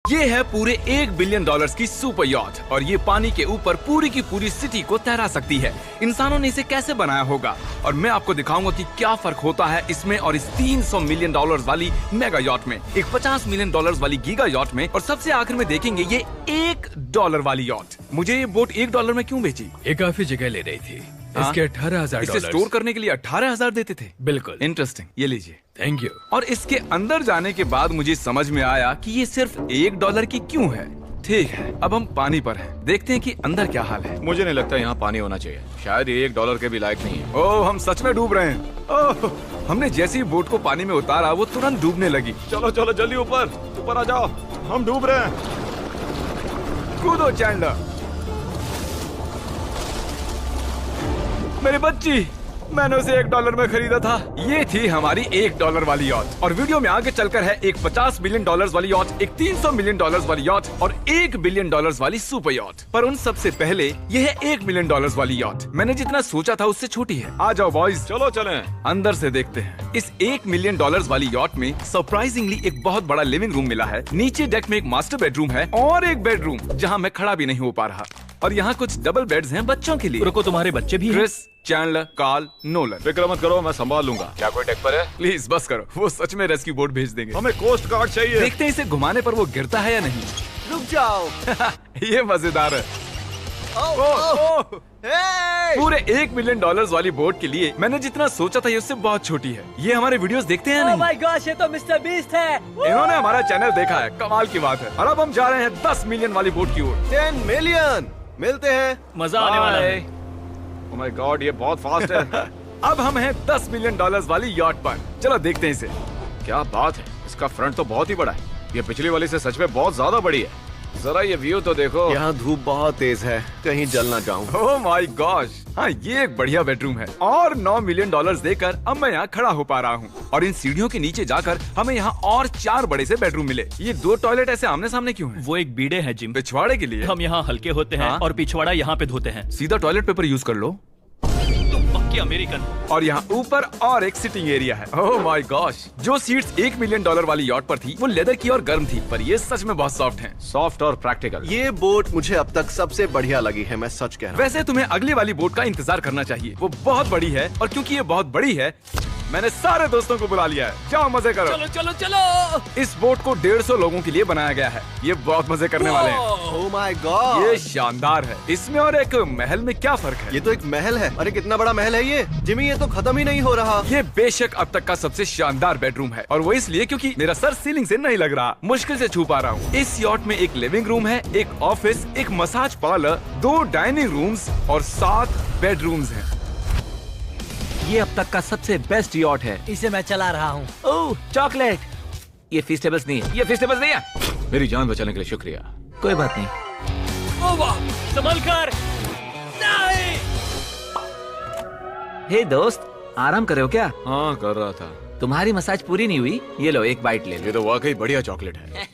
ये है पूरे $1 बिलियन की सुपर यॉट और ये पानी के ऊपर पूरी की पूरी सिटी को तैरा सकती है। इंसानों ने इसे कैसे बनाया होगा और मैं आपको दिखाऊंगा कि क्या फर्क होता है इसमें और इस $300 मिलियन वाली मेगा यॉट में, एक $50 मिलियन वाली गीगा यॉट में, और सबसे आखिर में देखेंगे ये $1 वाली यॉट। मुझे ये बोट $1 में क्यों बेची? ये काफी जगह ले रही थी। इसके $18,000 इसे स्टोर करने के लिए 18,000 देते थे। बिल्कुल। इंटरेस्टिंग, ये लीजिए। Thank you. और इसके अंदर जाने के बाद मुझे समझ में आया कि ये सिर्फ $1 की क्यों है। ठीक है, अब हम पानी पर हैं। देखते हैं कि अंदर क्या हाल है। मुझे नहीं लगता यहाँ पानी होना चाहिए। शायद ये $1 के भी लायक नहीं है। ओह, हम सच में डूब रहे हैं। ओह, हमने जैसे ही बोट को पानी में उतारा वो तुरंत डूबने लगी। चलो चलो जल्दी ऊपर आ जाओ, हम डूब रहे हैं। कूदो चैंडलर। मेरी बच्ची, मैंने उसे $1 में खरीदा था। ये थी हमारी $1 वाली यॉट। और वीडियो में आगे चलकर है एक $50 मिलियन वाली यॉट, एक $300 मिलियन वाली यॉट और $1 बिलियन वाली सुपर यॉट। पर उन सबसे पहले ये है $1 मिलियन वाली यॉट। मैंने जितना सोचा था उससे छोटी है। आ जाओ बॉयज, चलो चलें। अंदर से देखते हैं। इस $1 मिलियन वाली यॉट में सरप्राइजिंगली एक बहुत बड़ा लिविंग रूम मिला है। नीचे डेक में एक मास्टर बेडरूम है और एक बेडरूम जहाँ मैं खड़ा भी नहीं हो पा रहा। और यहाँ कुछ डबल बेड्स हैं बच्चों के लिए। रुको, तुम्हारे बच्चे भी हैं? Chris, Chandler, Carl, Nolan. फिक्र मत करो, मैं संभाल लूंगा। क्या कोई डेक पर है? प्लीज बस करो, वो सच में रेस्क्यू बोट भेज देंगे। हमें कोस्ट गार्ड चाहिए। देखते हैं इसे घुमाने पर वो गिरता है या नहीं। रुक जाओ। ये मजेदार है। पूरे $1 मिलियन वाली बोट के लिए मैंने जितना सोचा था ये उससे बहुत छोटी है। ये हमारे वीडियोस देखते हैं ओह नहीं? माय गॉश, ये तो मिस्टर बीस्ट है। इन्होंने हमारा चैनल देखा है, कमाल की बात है। और अब हम जा रहे हैं 10 मिलियन वाली बोट की ओर। 10 मिलियन मिलते हैं। मजा आने वाला है। ओह माय गॉड, ये बहुत फास्ट है। अब हम हैं $10 मिलियन वाली यॉट पर। चलो देखते हैं इसे। क्या बात है, इसका फ्रंट तो बहुत ही बड़ा है। ये पिछली वाली से सच में बहुत ज्यादा बड़ी है। जरा ये व्यू तो देखो। यहाँ धूप बहुत तेज है, कहीं जल ना जाऊं। ओह माय गॉश, हाँ ये एक बढ़िया बेडरूम है। और $9 मिलियन देकर अब मैं यहाँ खड़ा हो पा रहा हूँ। और इन सीढ़ियों के नीचे जाकर हमें यहाँ और 4 बड़े से बेडरूम मिले। ये 2 टॉयलेट ऐसे आमने सामने क्यों हैं? वो एक बीड़े हैं जिम। पिछवाड़े के लिए? हम यहाँ हल्के होते हैं हाँ? और पिछवाड़ा यहाँ पे धोते हैं। सीधा टॉयलेट पेपर यूज कर लो। तुम पक्के अमेरिकन। और यहाँ ऊपर और एक सिटिंग एरिया है। ओह माय गॉश, जो सीट्स $1 मिलियन वाली यॉट पर थी वो लेदर की और गर्म थी, पर ये सच में बहुत सॉफ्ट हैं। सॉफ्ट और प्रैक्टिकल। ये बोट मुझे अब तक सबसे बढ़िया लगी है, मैं सच कह रहा हूँ। वैसे तुम्हें अगली वाली बोट का इंतजार करना चाहिए, वो बहुत बड़ी है। और क्योंकि ये बहुत बड़ी है मैंने सारे दोस्तों को बुला लिया है। जाओ मजे करो। चलो चलो चलो। इस बोट को 150 लोगों के लिए बनाया गया है। ये बहुत मजे करने वाले हैं। ओह माय गॉड, ये शानदार है। इसमें और एक महल में क्या फर्क है? ये तो एक महल है। अरे कितना बड़ा महल है ये जिमी, ये तो खत्म ही नहीं हो रहा। ये बेशक अब तक का सबसे शानदार बेडरूम है और वो इसलिए क्योंकि मेरा सर सीलिंग से नहीं लग रहा, मुश्किल से छू पा रहा हूँ। इस यॉट में एक लिविंग रूम है, एक ऑफिस, एक मसाज पार्लर, 2 डाइनिंग रूम्स और 7 बेडरूम्स हैं। ये अब तक का सबसे बेस्ट यॉट है। इसे मैं चला रहा हूँ। ओह चॉकलेट। ये फीस्टेबल्स नहीं है, ये फीस्टेबल्स नहीं है। मेरी जान बचाने के लिए शुक्रिया। कोई बात नहीं। ओ वाह, संभल कर। नहीं। हे दोस्त, आराम कर रहे हो क्या? हाँ कर रहा था। तुम्हारी मसाज पूरी नहीं हुई, ये लो एक बाइट ले लो। ये तो वाकई बढ़िया चॉकलेट है।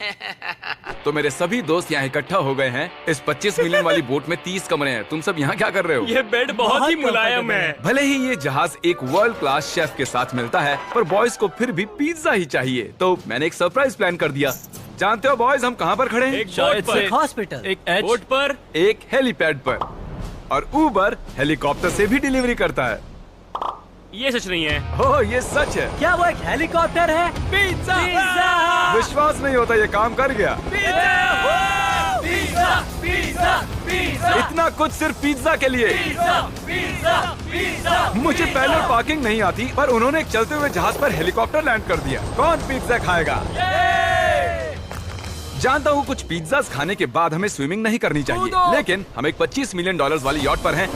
तो मेरे सभी दोस्त यहाँ इकट्ठा हो गए हैं। इस 25 मिलियन वाली बोट में 30 कमरे हैं। तुम सब यहाँ क्या कर रहे हो? ये बेड बहुत ही मुलायम है। भले ही ये जहाज एक वर्ल्ड क्लास शेफ के साथ मिलता है, पर बॉयज को फिर भी पिज्जा ही चाहिए। तो मैंने एक सरप्राइज प्लान कर दिया। जानते हो बॉयज, हम कहाँ पर खड़े हैं? एक शायद से हॉस्पिटल, एक बोट पर, एक हेलीपैड पर। और उबर हेलीकॉप्टर से भी डिलीवरी करता है। ये सच नहीं है। ओह ये सच है। क्या वो एक हेलीकॉप्टर है? पिज्जा। विश्वास नहीं होता, ये काम कर गया। Pizza pizza pizza. इतना कुछ सिर्फ पिज्जा के लिए। मुझे पहले पार्किंग नहीं आती, पर उन्होंने एक चलते हुए जहाज पर हेलीकॉप्टर लैंड कर दिया। कौन पिज्जा खाएगा? जानता हूँ कुछ पिज्जास खाने के बाद हमें स्विमिंग नहीं करनी चाहिए, लेकिन हम एक $25 मिलियन वाली यॉट पर हैं।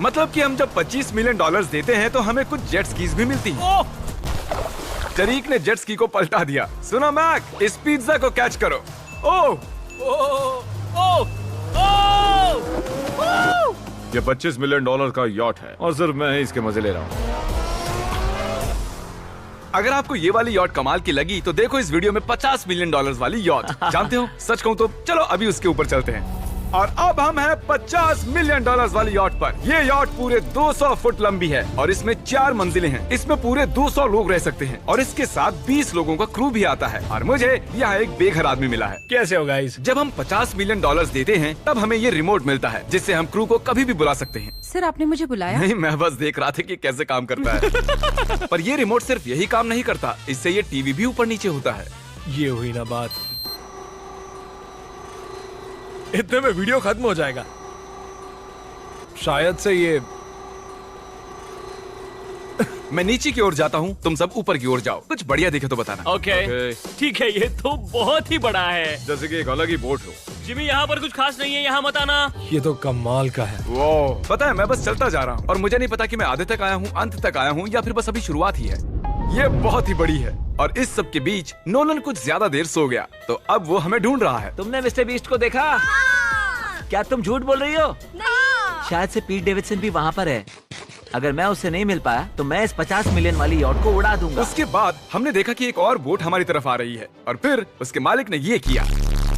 मतलब कि हम जब $25 मिलियन देते हैं तो हमें कुछ जेट स्कीज भी मिलती हैं। तरीक ने जेट स्की को पलटा दिया। सुनो मैक, इस पिज्जा को कैच करो। ओह ये $25 मिलियन का यॉट है और सिर्फ मैं ही इसके मजे ले रहा हूँ। अगर आपको ये वाली यॉट कमाल की लगी तो देखो इस वीडियो में $50 मिलियन वाली यॉट। जानते हो, सच कहूँ तो चलो अभी उसके ऊपर चलते हैं। और अब हम हैं 50 मिलियन डॉलर्स वाली यॉट पर। ये यॉट पूरे 200 फुट लंबी है और इसमें 4 मंजिलें हैं। इसमें पूरे 200 लोग रह सकते हैं और इसके साथ 20 लोगों का क्रू भी आता है। और मुझे यहाँ एक बेघर आदमी मिला है। कैसे हो गाइस? जब हम 50 मिलियन डॉलर्स देते हैं तब हमें ये रिमोट मिलता है जिससे हम क्रू को कभी भी बुला सकते हैं। सर आपने मुझे बुलाया? नहीं, मैं बस देख रहा था कि कैसे काम करता है। पर ये रिमोट सिर्फ यही काम नहीं करता, इससे ये टीवी भी ऊपर नीचे होता है। ये हुई ना बात, इतने में वीडियो खत्म हो जाएगा। शायद से ये मैं नीचे की ओर जाता हूँ, तुम सब ऊपर की ओर जाओ। कुछ बढ़िया दिखे तो बताना। ओके ठीक है, ये तो बहुत ही बड़ा है। जैसे कि एक अलग ही बोट हो। जिमी यहाँ पर कुछ खास नहीं है, यहाँ मत आना। ये तो कमाल का है। वो पता है, मैं बस चलता जा रहा हूँ और मुझे नहीं पता कि मैं आधे तक आया हूँ, अंत तक आया हूँ या फिर बस अभी शुरुआत ही है। ये बहुत ही बड़ी है और इस सब के बीच नोलन कुछ ज्यादा देर सो गया, तो अब वो हमें ढूंढ रहा है। तुमने मिस्टर बीस्ट को देखा? क्या तुम झूठ बोल रही हो? शायद से पीट डेविडसन भी वहाँ पर है। अगर मैं उससे नहीं मिल पाया तो मैं इस 50 मिलियन वाली यॉट को उड़ा दूंगा। उसके बाद हमने देखा कि एक और बोट हमारी तरफ आ रही है और फिर उसके मालिक ने ये किया।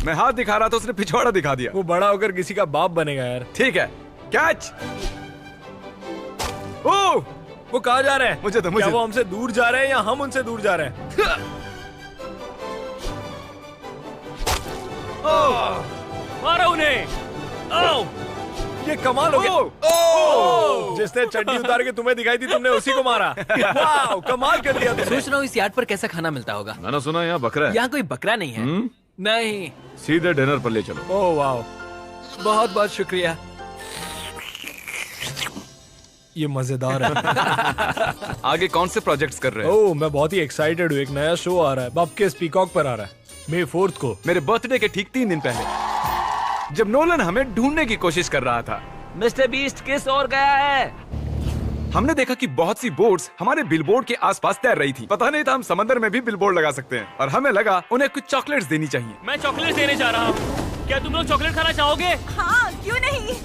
मैं हाथ दिखा रहा था, उसने पिछवाड़ा दिखा दिया। वो बड़ा होकर किसी का बाप बनेगा यार। ठीक है, कैच। ओह, वो कहाँ जा रहे हैं? मुझे तो क्या वो हमसे दूर जा रहे हैं या हम उनसे दूर जा रहे हैं? मारो उन्हें। ओह, ये कमाल हो गया। ओह! जिसने चड्डी उतार के तुम्हें दिखाई थी तुमने उसी को मारा। वाह, कमाल कर दिया तुमने। सोच रहा हूँ इस यार्ड पर कैसा खाना मिलता होगा। मैंने सुना यहाँ बकरा है। यहाँ कोई बकरा नहीं है। नहीं। सीधे डिनर पर ले चलो। ओह वाह, बहुत बहुत शुक्रिया। ये मजेदार है। आगे कौन से प्रोजेक्ट्स कर रहे हो? ओह, मैं बहुत ही एक्साइटेड हूँ। एक नया शो आ रहा है, बपके पीकॉक पर आ रहा है May 4th को। मेरे बर्थडे के ठीक 3 दिन पहले, जब नोलन हमें ढूंढने की कोशिश कर रहा था। मिस्टर बीस्ट किस ओर गया है? हमने देखा कि बहुत सी बोट्स हमारे बिलबोर्ड के आसपास तैर रही थी। पता नहीं था हम समंदर में भी बिलबोर्ड लगा सकते हैं और हमें लगा उन्हें कुछ चॉकलेट्स देनी चाहिए। मैं चॉकलेट देने जा रहा हूँ। क्या तुम लोग चॉकलेट खाना चाहोगे? हाँ, क्यों नहीं।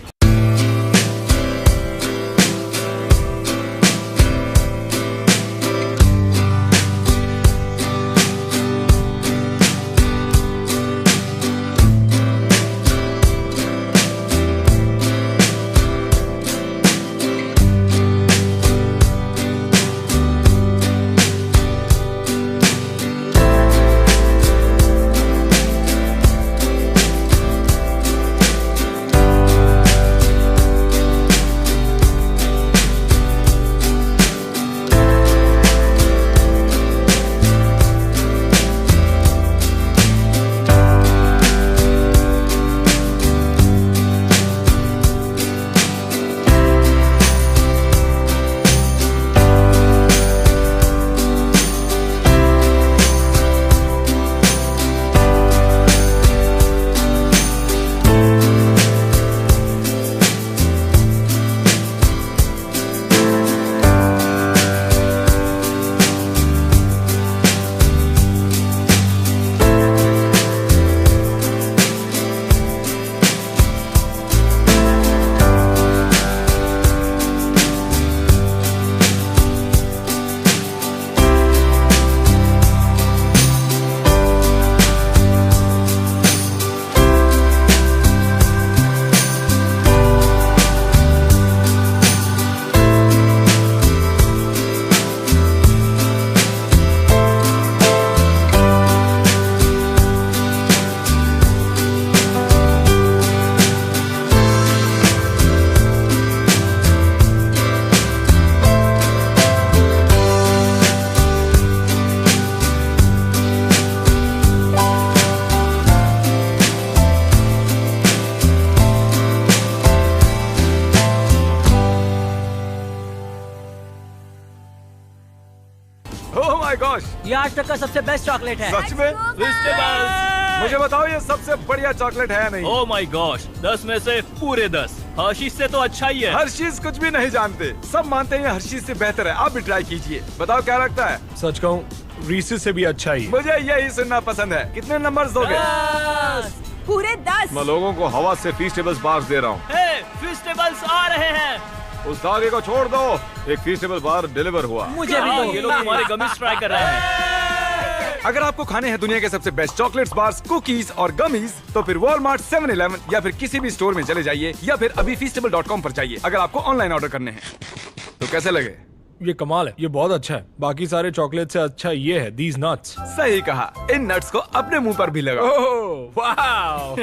ओह माय गॉश, ये आज तक का सबसे बेस्ट चॉकलेट है। सच में? मुझे बताओ ये सबसे बढ़िया चॉकलेट है या नहीं? ओह माय गॉश, 10 में से पूरे 10। हर्शीज से तो अच्छा ही है। हर्शीज कुछ भी नहीं जानते, सब मानते हैं हर्शीज से बेहतर है। आप भी ट्राई कीजिए, बताओ क्या लगता है? सच कहूँ रीसेस से भी अच्छा ही। मुझे यही सुनना पसंद है। कितने नंबर्स दोगे? पूरे 10। मैं लोगों को हवा से फीस्टेबल्स बार्स दे रहा हूँ। हे, फेस्टिवल्स आ रहे हैं। उस धागे को छोड़ दो, एक फीस्टेबल बार डिलीवर हुआ। मुझे भी दो। ये लोग हमारे गमिस ट्राई कर रहे हैं। अगर आपको खाने हैं दुनिया के सबसे बेस्ट चॉकलेट्स, बार्स, कुकीज और गमीज, तो फिर वॉलमार्ट, 7-Eleven या फिर किसी भी स्टोर में चले जाइए या फिर अभी feastable.com पर जाइए अगर आपको ऑनलाइन ऑर्डर करने हैं। तो कैसे लगे? ये कमाल है, ये बहुत अच्छा है। बाकी सारे चॉकलेट से अच्छा ये है, these nuts। सही कहा, इन नट्स को अपने मुंह पर भी लगाओ। Oh wow.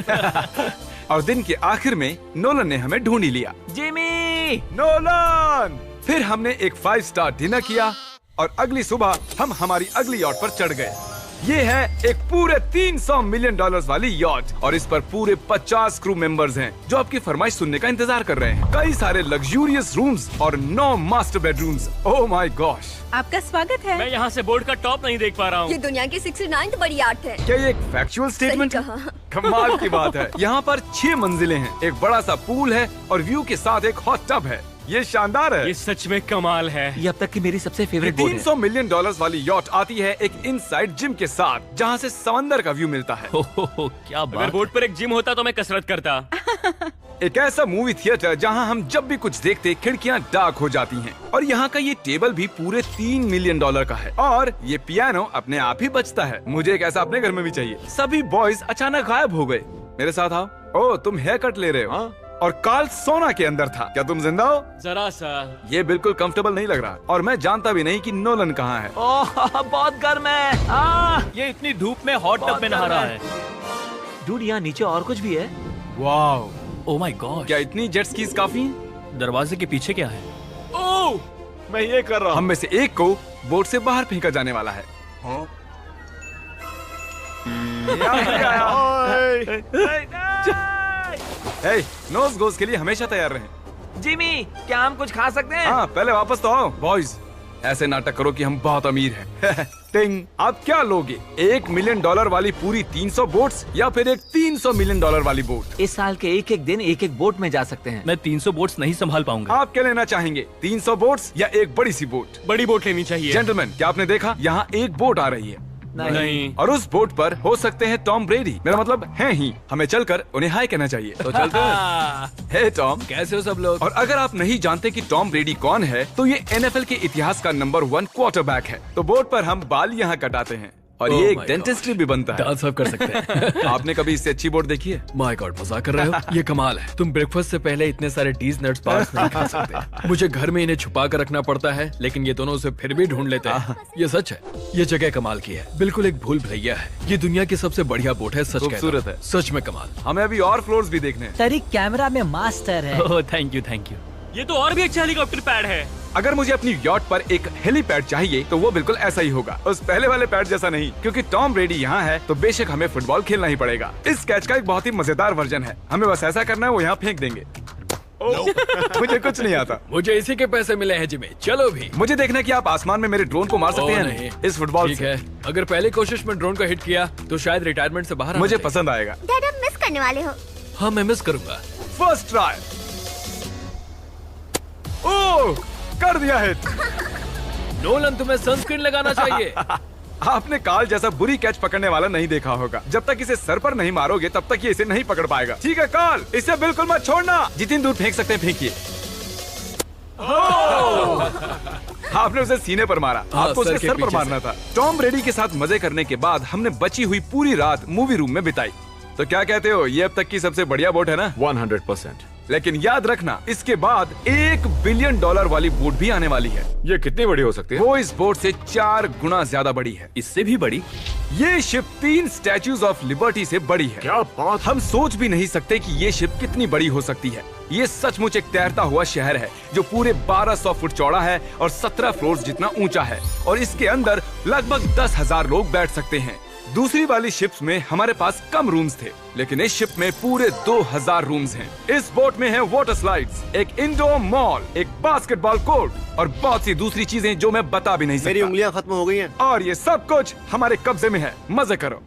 और दिन के आखिर में नोलन ने हमें ढूंढ ही लिया। जिमी! नोलन! फिर हमने एक 5 स्टार डिनर किया और अगली सुबह हम हमारी अगली यॉट पर चढ़ गए। ये है एक पूरे $300 मिलियन वाली यॉट और इस पर पूरे 50 क्रू मेंबर्स हैं जो आपकी फरमाइश सुनने का इंतजार कर रहे हैं। कई सारे लग्जूरियस रूम्स और 9 master bedrooms. Oh my gosh! आपका स्वागत है। मैं यहाँ से बोर्ड का टॉप नहीं देख पा रहा हूँ। ये दुनिया की 69th बड़ी आर्ट है। क्या ये एक फैक्चुअल स्टेटमेंट है? कहा। कमाल की बात है। यहाँ पर 6 मंजिलें हैं, एक बड़ा सा पूल है और व्यू के साथ एक हॉट टब है। ये शानदार है। ये सच में कमाल है। ये अब तक की मेरी सबसे फेवरेट बोट है। $300 मिलियन वाली यॉट आती है एक इनसाइड जिम के साथ जहाँ से समंदर का व्यू मिलता है। क्या अगर बोर्ड पर एक जिम होता तो मैं कसरत करता। एक ऐसा मूवी थिएटर जहाँ हम जब भी कुछ देखते खिड़कियाँ डार्क हो जाती हैं। और यहाँ का ये टेबल भी पूरे $3 मिलियन का है और ये पियानो अपने आप ही बजता है। मुझे एक ऐसा अपने घर में भी चाहिए। सभी बॉयज अचानक गायब हो गए। मेरे साथ आओ। ओह, तुम हेयर कट ले रहे हो? हाँ? और कार्ल सोना के अंदर था। क्या तुम जिंदा हो? जरा सा। ये बिल्कुल कंफर्टेबल नहीं लग रहा और मैं जानता भी नहीं कि नोलन कहाँ है। ओह, बहुत गर्म है। ये इतनी धूप में हॉट टब में नहा रहा है। डूड, यहाँ नीचे और कुछ भी है। वाओ! Oh my God. क्या इतनी जेट स्कीज काफी हैं? दरवाजे के पीछे क्या है? ओह! मैं ये कर रहा हम हूँ। में से एक को बोट से बाहर फेंका जाने वाला है। नोज गोज के लिए हमेशा तैयार रहें। जिमी, क्या हम कुछ खा सकते हैं? हाँ, पहले वापस तो आओ। बॉयज, ऐसे नाटक करो कि हम बहुत अमीर हैं। टिंग, आप क्या लोगे? $1 मिलियन वाली पूरी 300 बोट्स या फिर एक $300 मिलियन वाली बोट? इस साल के एक एक दिन एक एक बोट में जा सकते हैं। मैं 300 बोट्स नहीं संभाल पाऊंगा। आप क्या लेना चाहेंगे? 300 बोट्स या एक बड़ी सी बोट? बड़ी बोट लेनी चाहिए। जेंटलमैन, क्या आपने देखा यहाँ एक बोट आ रही है? नहीं। और उस बोट पर हो सकते हैं टॉम ब्रेडी। मेरा मतलब है ही। हमें चलकर उन्हें हाय कहना चाहिए। तो चलते हैं। हे टॉम, कैसे हो सब लोग? और अगर आप नहीं जानते कि टॉम ब्रेडी कौन है, तो ये NFL के इतिहास का नंबर 1 क्वार्टरबैक है। तो बोट पर हम बाल यहाँ कटाते हैं और ये एक डेंटिस्ट्री भी बनता है। दांत साफ कर सकते हैं। आपने कभी इससे अच्छी बोट देखी है? माय गॉड, मजाक कर रहे हो? ये कमाल है। तुम ब्रेकफास्ट से पहले इतने सारे टीज नट्स बार्स नहीं खा सकते। मुझे घर में इन्हें छुपा कर रखना पड़ता है, लेकिन ये दोनों उसे फिर भी ढूंढ लेते हैं। ये सच है। ये जगह कमाल की है, बिल्कुल एक भूल भुलैया है। ये दुनिया की सबसे बढ़िया बोट है। सच खूबसूरत है। सच में कमाल। हमें अभी और फ्लोर्स भी देखने हैं। तरीक कैमरा में मास्टर है। ओह, थैंक यू थैंक यू। ये तो और भी अच्छा हेलीकॉप्टर पैड है। अगर मुझे अपनी यॉट पर एक हेलीपैड चाहिए तो वो बिल्कुल ऐसा ही होगा, उस पहले वाले पैड जैसा नहीं। क्योंकि टॉम ब्रेडी यहाँ है तो बेशक हमें फुटबॉल खेलना ही पड़ेगा। इस कैच का एक बहुत ही मजेदार वर्जन है। हमें बस ऐसा करना है, वो यहाँ फेंक देंगे। मुझे कुछ नहीं आता। मुझे इसी के पैसे मिले हैं जिमी। चलो भी। मुझे देखना कि आप आसमान में मेरे ड्रोन को मार सकते हैं नहीं। इस फुटबॉल ठीक से। है, अगर पहले कोशिश में ड्रोन को हिट किया तो शायद रिटायरमेंट से बाहर मुझे पसंद आएगा। डैड, आप मिस करने वाले हो। हाँ, मैं मिस करूंगा। First try. ओह, कर दिया हिट। नोलन, तुम्हें सनस्क्रीन लगाना चाहिए। आपने काल जैसा बुरी कैच पकड़ने वाला नहीं देखा होगा। जब तक इसे सर पर नहीं मारोगे तब तक ये इसे नहीं पकड़ पाएगा। ठीक है काल, इसे बिल्कुल मत छोड़ना। जितनी दूर फेंक सकते हैं फेंकिए। आपने उसे सीने पर मारा। आपको सर उसके के सर पर पीछे मारना था। टॉम ब्रेडी के साथ मजे करने के बाद हमने बची हुई पूरी रात मूवी रूम में बिताई। तो क्या कहते हो, ये अब तक की सबसे बढ़िया बोट है ना? 100%। लेकिन याद रखना, इसके बाद $1 बिलियन वाली बोट भी आने वाली है। ये कितनी बड़ी हो सकती है? वो इस बोट से 4 गुना ज्यादा बड़ी है। इससे भी बड़ी? ये शिप 3 स्टैच्यूज ऑफ लिबर्टी से बड़ी है। क्या बात! हम सोच भी नहीं सकते कि ये शिप कितनी बड़ी हो सकती है। ये सचमुच एक तैरता हुआ शहर है जो पूरे 1200 फुट चौड़ा है और 17 फ्लोर्स जितना ऊंचा है और इसके अंदर लगभग 10,000 लोग बैठ सकते हैं। दूसरी वाली शिप्स में हमारे पास कम रूम्स थे, लेकिन इस शिप में पूरे 2000 रूम्स हैं। इस बोट में है वाटर स्लाइड्स, एक इंडोर मॉल, एक बास्केटबॉल कोर्ट और बहुत सी दूसरी चीजें जो मैं बता भी नहीं मेरी सकता। उंगलियां खत्म हो गई हैं। और ये सब कुछ हमारे कब्जे में है। मजे करो।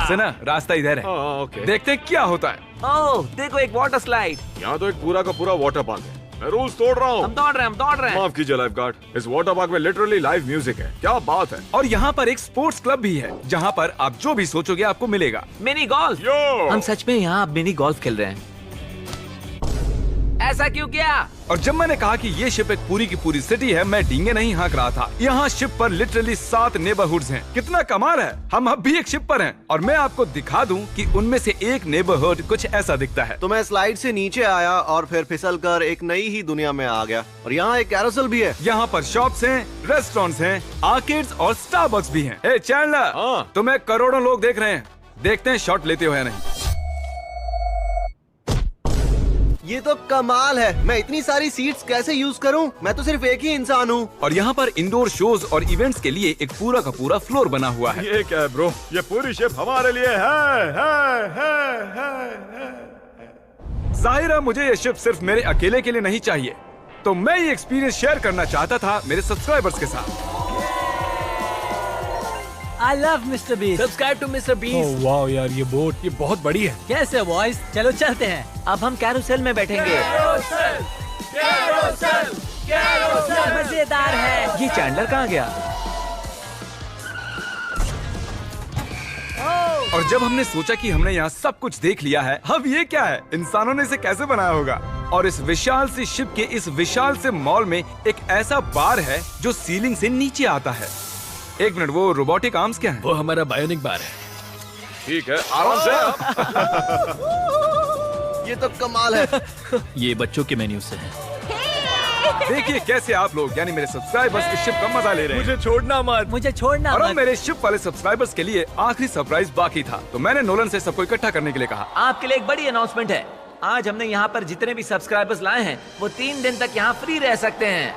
सुना, रास्ता इधर है। ओके। देखते हैं क्या होता है। ओह, देखो एक वाटर स्लाइड। यहाँ तो एक पूरा का पूरा वाटर पार्क है। मैं रूल्स तोड़ रहा हूँ। हम दौड़ रहे हैं। माफ कीजिए लाइफ गार्ड, इस वाटर पार्क में लिटरली लाइव म्यूजिक है। क्या बात है! और यहाँ पर एक स्पोर्ट्स क्लब भी है जहाँ पर आप जो भी सोचोगे आपको मिलेगा। Mini golf. यो! हम सच में यहाँ मिनी गोल्फ खेल रहे हैं। ऐसा क्यों किया? और जब मैंने कहा कि ये शिप एक पूरी की पूरी सिटी है, मैं डींगे नहीं हाँक रहा था। यहाँ शिप पर लिटरली 7 नेबरहुड्स हैं। कितना कमाल है, हम अब भी एक शिप पर हैं। और मैं आपको दिखा दूं कि उनमें से एक नेबरहुड कुछ ऐसा दिखता है। तो मैं स्लाइड से नीचे आया और फिर फिसल कर एक नई ही दुनिया में आ गया। और यहाँ एक कैरोसेल भी है। यहाँ पर शॉप्स हैं, रेस्टोरेंट्स हैं, आर्केड्स और स्टारबक्स भी हैं। ए चैंडलर, हाँ। तुम्हें करोड़ों लोग देख रहे हैं, देखते हैं शॉट लेते हो या नहीं। ये तो कमाल है। मैं इतनी सारी सीट्स कैसे यूज करूं? मैं तो सिर्फ एक ही इंसान हूँ। और यहाँ पर इंडोर शोज और इवेंट्स के लिए एक पूरा का पूरा फ्लोर बना हुआ है। ये क्या है ब्रो? ये पूरी शिप हमारे लिए है। जाहिर है मुझे ये शिप सिर्फ मेरे अकेले के लिए नहीं चाहिए, तो मैं ये एक्सपीरियंस शेयर करना चाहता था मेरे सब्सक्राइबर्स के साथ। I love Mister Beast. Subscribe to Mister Beast. वाह यार, ये बोट ये बहुत बड़ी है। कैसे बॉयज? चलो चलते हैं। अब हम कैरोसेल में बैठेंगे। मजेदार है। ये चैंडलर कहाँ गया? और जब हमने सोचा कि हमने यहाँ सब कुछ देख लिया है, अब ये क्या है, इंसानों ने इसे कैसे बनाया होगा। और इस विशाल सी शिप के इस विशाल से मॉल में एक ऐसा बार है जो सीलिंग से नीचे आता है। एक मिनट, वो रोबोटिक आर्म्स क्या है? वो हमारा बायोनिक बार है। ठीक है, आराम से। ये तो कमाल है। ये बच्चों के मेन्यू से है। देखिए कैसे आप लोग यानी मेरे सब्सक्राइबर्स इस शिप का मजा ले रहे हैं। मुझे छोड़ना मत। मुझे छोड़ना और अब मत। मेरे शिप वाले सब्सक्राइबर्स के लिए आखिरी सरप्राइज बाकी था, तो मैंने नोलन से सबको इकट्ठा करने के लिए कहा। आपके लिए एक बड़ी अनाउंसमेंट है। आज हमने यहाँ पर जितने भी सब्सक्राइबर्स लाए हैं वो 3 दिन तक यहाँ फ्री रह सकते हैं।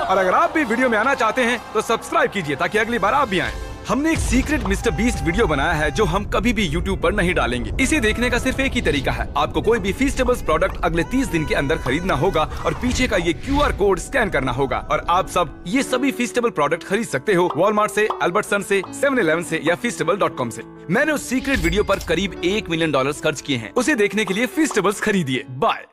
और अगर आप भी वीडियो में आना चाहते हैं तो सब्सक्राइब कीजिए ताकि अगली बार आप भी आएं। हमने एक सीक्रेट मिस्टर बीस्ट वीडियो बनाया है जो हम कभी भी YouTube पर नहीं डालेंगे। इसे देखने का सिर्फ एक ही तरीका है, आपको कोई भी फीस्टेबल्स प्रोडक्ट अगले 30 दिन के अंदर खरीदना होगा और पीछे का ये QR कोड स्कैन करना होगा और आप सब ये सभी फीस्टेबल प्रोडक्ट खरीद सकते हो वॉलमार्ट से, अल्बर्टसन से, 7-Eleven से या feastable.com से। मैंने उस सीक्रेट वीडियो पर करीब $1 मिलियन खर्च किए हैं। उसे देखने के लिए फीस्टेबल्स खरीदिए। बाय।